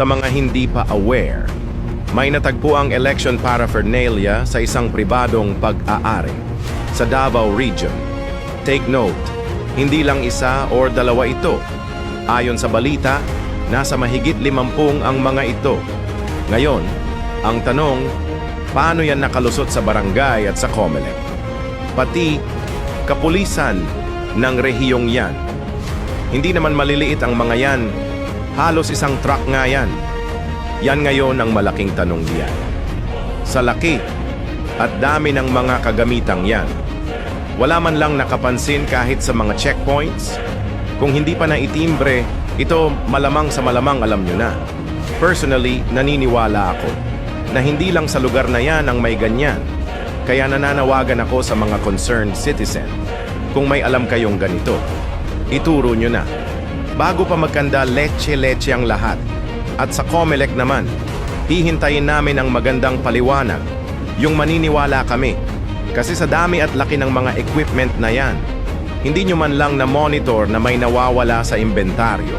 Sa mga hindi pa aware, may natagpo ang election paraphernalia sa isang pribadong pag-aari sa Davao Region. Take note, hindi lang isa or dalawa ito. Ayon sa balita, nasa mahigit 50 ang mga ito. Ngayon, ang tanong, paano yan nakalusot sa barangay at sa COMELEC? Pati kapulisan ng rehiyong yan. Hindi naman maliliit ang mga yan, halos isang truck nga yan. Yan ngayon ang malaking tanong diyan. Sa laki at dami ng mga kagamitang yan, wala man lang nakapansin kahit sa mga checkpoints. Kung hindi pa naitimbre, ito malamang sa malamang alam nyo na. Personally, naniniwala ako na hindi lang sa lugar na yan ang may ganyan. Kaya nananawagan ako sa mga concerned citizen. Kung may alam kayong ganito, ituro nyo na. Bago pa magkanda, leche-leche ang lahat. At sa COMELEC naman, hihintayin namin ang magandang paliwanag. Yung maniniwala kami. Kasi sa dami at laki ng mga equipment na yan, hindi nyo man lang na-monitor na may nawawala sa inventaryo.